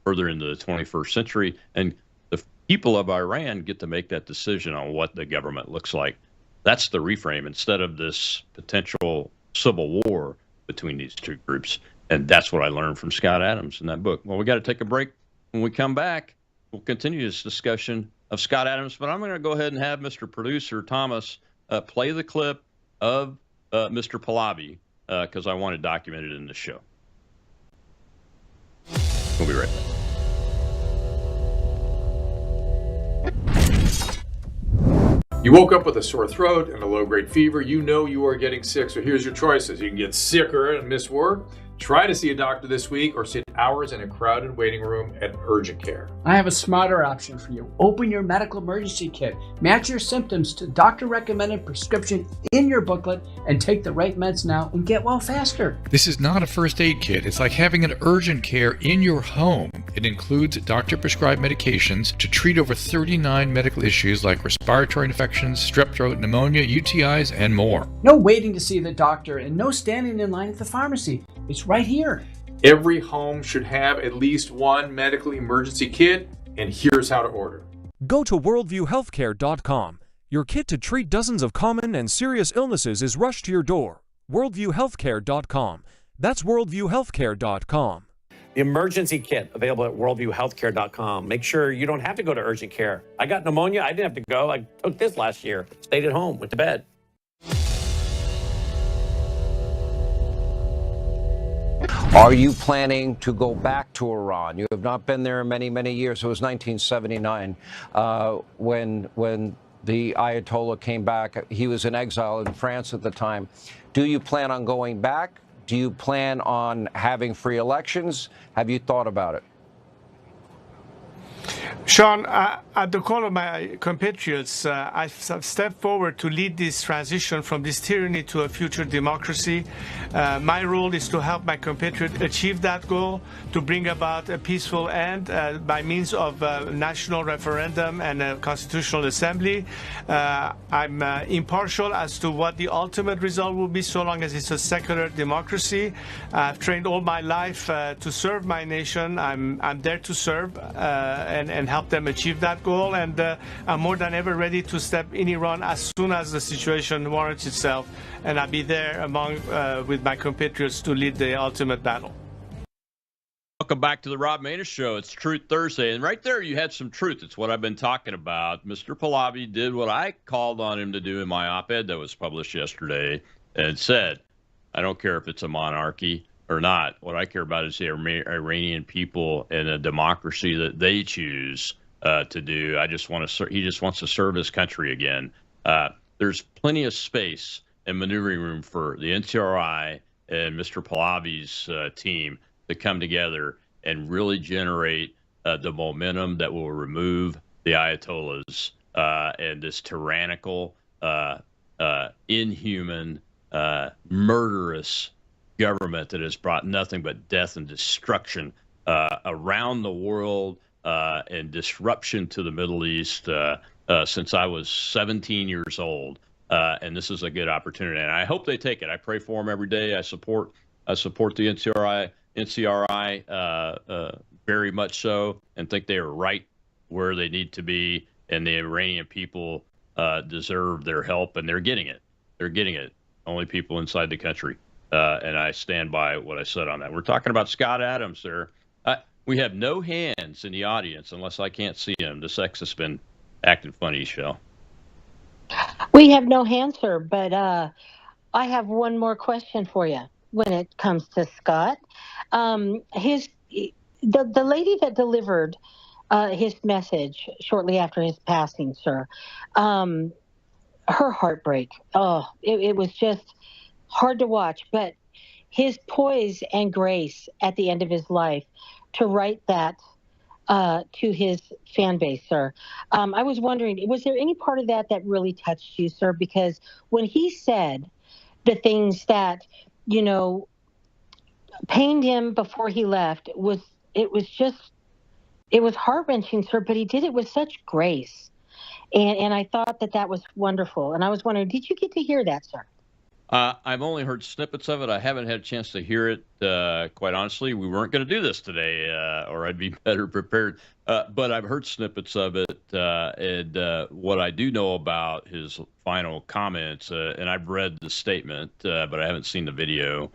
further into the 21st century. And the people of Iran get to make that decision on what the government looks like. That's the reframe, instead of this potential civil war between these two groups. And that's what I learned from Scott Adams in that book. Well, we got to take a break. When we come back, we'll continue this discussion of Scott Adams. But I'm going to go ahead and have Mr. Producer Thomas play the clip of Mr. Pahlavi because I want to document it in the show. We'll be right back. You woke up with a sore throat and a low-grade fever. You know you are getting sick, so here's your choices. You can get sicker and miss work. Try to see a doctor this week or sit hours in a crowded waiting room at urgent care. I have a smarter option for you. Open your medical emergency kit. Match your symptoms to doctor-recommended prescription in your booklet and take the right meds now and get well faster. This is not a first aid kit. It's like having an urgent care in your home. It includes doctor-prescribed medications to treat over 39 medical issues like respiratory infections, strep throat, pneumonia, UTIs, and more. No waiting to see the doctor and no standing in line at the pharmacy. It's right here. Every home should have at least one medical emergency kit, and here's how to order. Go to worldviewhealthcare.com. Your kit to treat dozens of common and serious illnesses is rushed to your door. worldviewhealthcare.com. That's worldviewhealthcare.com. The emergency kit available at worldviewhealthcare.com. Make sure you don't have to go to urgent care. I got pneumonia. I didn't have to go. I took this last year. Stayed at home, went to bed. Are you planning to go back to Iran? You have not been there in many, many years. It was 1979 when the Ayatollah came back. He was in exile in France at the time. Do you plan on going back? Do you plan on having free elections? Have you thought about it? Sean, at the call of my compatriots, I've stepped forward to lead this transition from this tyranny to a future democracy. My role is to help my compatriots achieve that goal, to bring about a peaceful end by means of a national referendum and a constitutional assembly. I'm impartial as to what the ultimate result will be, so long as it's a secular democracy. I've trained all my life to serve my nation. I'm there to serve and help them achieve that goal, and I'm more than ever ready to step in Iran as soon as the situation warrants itself, and I'll be there with my compatriots to lead the ultimate battle. Welcome back to the Rob Maness Show. It's Truth Thursday, and right there you had some truth. It's what I've been talking about. Mr. Pahlavi did what I called on him to do in my op-ed that was published yesterday, and said, I don't care if it's a monarchy or not. What I care about is the Iranian people and a democracy that they choose to do. He just wants to serve his country again. There's plenty of space and maneuvering room for the NCRI and Mr. Pahlavi's team to come together and really generate the momentum that will remove the Ayatollahs and this tyrannical, inhuman, murderous government that has brought nothing but death and destruction around the world and disruption to the Middle East since I was 17 years old. And this is a good opportunity, and I hope they take it. I pray for them every day. I support the NCRI very much so, and think they are right where they need to be. And the Iranian people deserve their help, and they're getting it. They're getting it. Only people inside the country. And I stand by what I said on that. We're talking about Scott Adams there. We have no hands in the audience unless I can't see him. This X has been acting funny, Shell. We have no hands, sir, but I have one more question for you when it comes to Scott. The lady that delivered his message shortly after his passing, sir, her heartbreak. Oh, it was just hard to watch, but his poise and grace at the end of his life to write that to his fan base, sir. I was wondering, was there any part of that really touched you, sir? Because when he said the things that, pained him before he left, it was heart-wrenching, sir, but he did it with such grace. And I thought that was wonderful. And I was wondering, did you get to hear that, sir? I've only heard snippets of it. I haven't had a chance to hear it, quite honestly. We weren't going to do this today, or I'd be better prepared. But I've heard snippets of it. And what I do know about his final comments, and I've read the statement, but I haven't seen the video,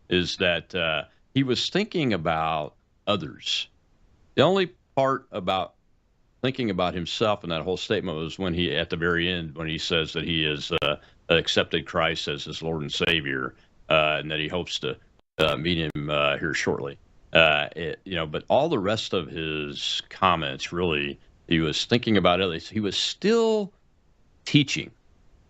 is that he was thinking about others. The only part about thinking about himself in that whole statement was when he, at the very end, when he says that he is accepted Christ as his Lord and Savior, and that he hopes to meet him here shortly. But all the rest of his comments, really, he was thinking about others. He was still teaching.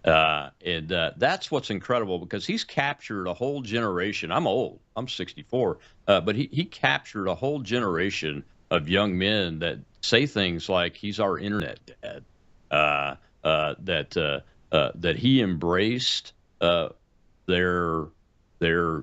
And that's what's incredible, because he's captured a whole generation. I'm old. I'm 64. But he captured a whole generation of young men that say things like he's our internet dad, that he embraced their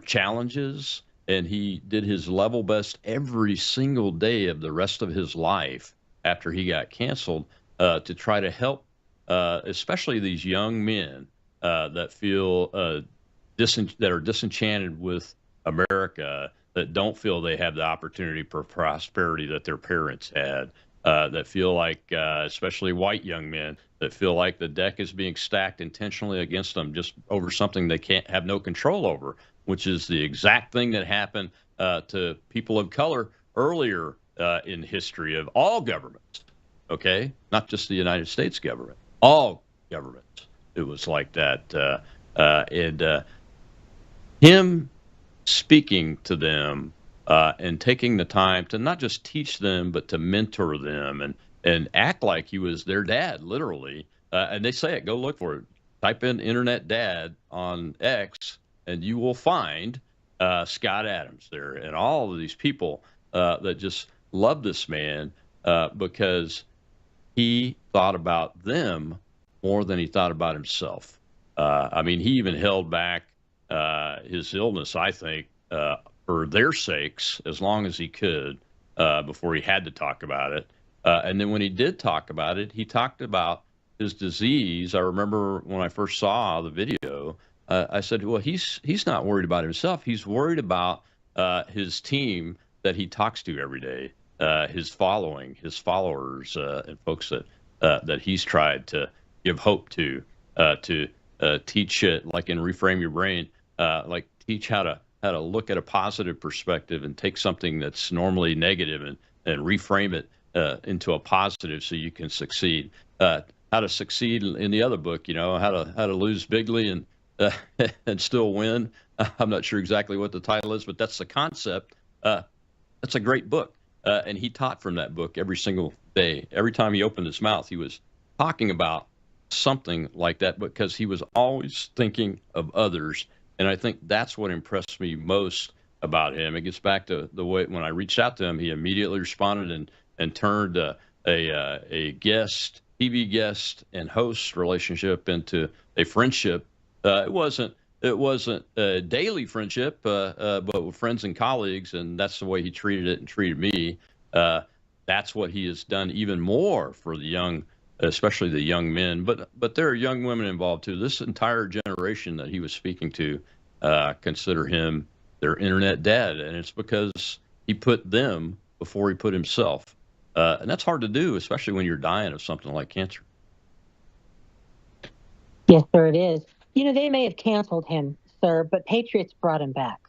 challenges, and he did his level best every single day of the rest of his life after he got canceled to try to help especially these young men that feel that are disenchanted with America, that don't feel they have the opportunity for prosperity that their parents had, that feel like, especially white young men, that feel like the deck is being stacked intentionally against them just over something they can't have no control over, which is the exact thing that happened to people of color earlier in history of all governments, okay? Not just the United States government, all governments. It was like that. And him speaking to them and taking the time to not just teach them, but to mentor them and act like he was their dad, literally. And they say it. Go look for it. Type in Internet Dad on X, and you will find Scott Adams there, and all of these people that just love this man because he thought about them more than he thought about himself. I mean, he even held back his illness, I think, for their sakes as long as he could before he had to talk about it. And then when he did talk about it, he talked about his disease. I remember when I first saw the video, I said, well, he's not worried about himself. He's worried about his team that he talks to every day, his following, his followers, and folks that he's tried to give hope to teach it, like in Reframe Your Brain, like teach how to look at a positive perspective and take something that's normally negative and reframe it into a positive so you can succeed. How to succeed in the other book, how to lose bigly and and still win. I'm not sure exactly what the title is, but that's the concept. That's a great book. And he taught from that book every single day. Every time he opened his mouth, he was talking about something like that because he was always thinking of others. And I think that's what impressed me most about him. It gets back to the way when I reached out to him, he immediately responded and turned a TV guest and host relationship into a friendship. It wasn't a daily friendship, but with friends and colleagues, and that's the way he treated it and treated me. That's what he has done even more for the young, especially the young men. But there are young women involved too. This entire generation that he was speaking to consider him their internet dad, and it's because he put them before he put himself. And that's hard to do, especially when you're dying of something like cancer. Yes, sir, it is. They may have canceled him, sir, but Patriots brought him back.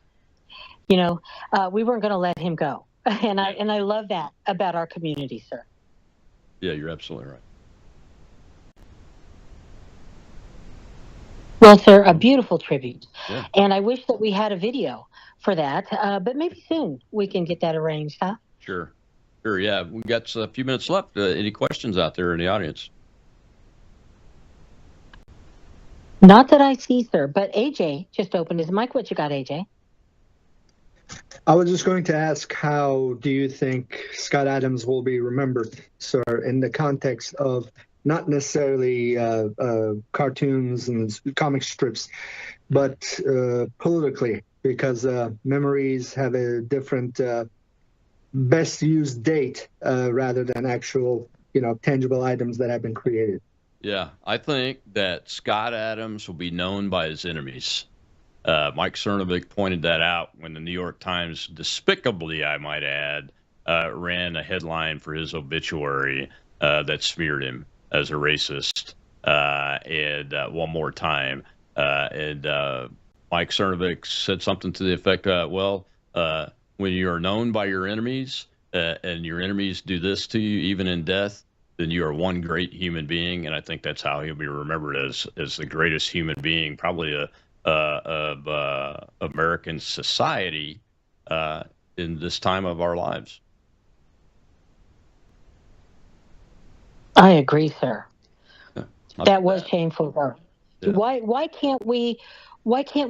We weren't going to let him go. And I love that about our community, sir. Yeah, you're absolutely right. Well, sir, a beautiful tribute. Yeah. And I wish that we had a video for that, but maybe soon we can get that arranged, huh? Sure, yeah. We got a few minutes left. Any questions out there in the audience? Not that I see, sir, but AJ just opened his mic. What you got, AJ? I was just going to ask, how do you think Scott Adams will be remembered, sir, in the context of not necessarily cartoons and comic strips, but politically, because memories have a different best used date rather than actual, tangible items that have been created. Yeah, I think that Scott Adams will be known by his enemies. Mike Cernovich pointed that out when the New York Times, despicably, I might add, ran a headline for his obituary that smeared him as a racist. And one more time. And Mike Cernovich said something to the effect, when you are known by your enemies and your enemies do this to you, even in death, then you are one great human being. And I think that's how he'll be remembered, as the greatest human being, probably of American society in this time of our lives. I agree, sir. Yeah, that was shameful, though. Yeah. Why can't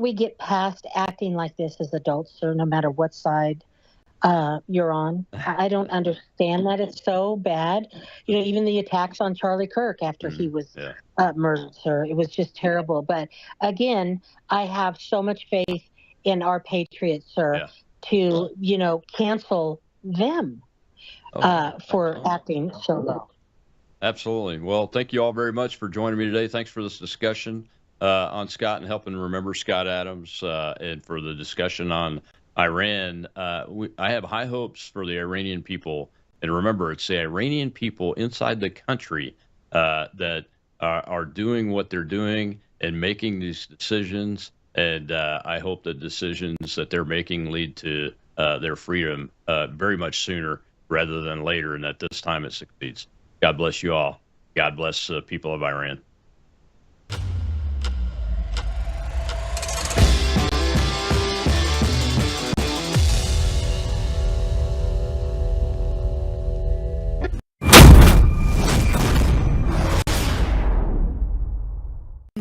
we get past acting like this as adults, sir, no matter what side you're on? I don't understand that. It's so bad. Even the attacks on Charlie Kirk after he was murdered, sir, it was just terrible. But again, I have so much faith in our patriots, sir, to, cancel them for acting so low. Absolutely. Well, thank you all very much for joining me today. Thanks for this discussion on Scott and helping remember Scott Adams, and for the discussion on Iran. I have high hopes for the Iranian people. And remember, it's the Iranian people inside the country that are doing what they're doing and making these decisions. And I hope the decisions that they're making lead to their freedom very much sooner rather than later, and that this time it succeeds. God bless you all. God bless the people of Iran.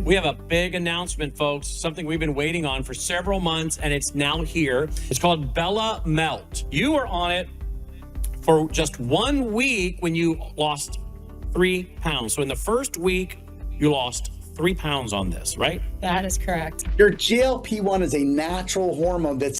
We have a big announcement, folks, something we've been waiting on for several months, and it's now here. It's called Bella Melt. You were on it for just 1 week when you lost 3 pounds. So in the first week, you lost 3 pounds on this, right? That is correct. Your GLP-1 is a natural hormone that's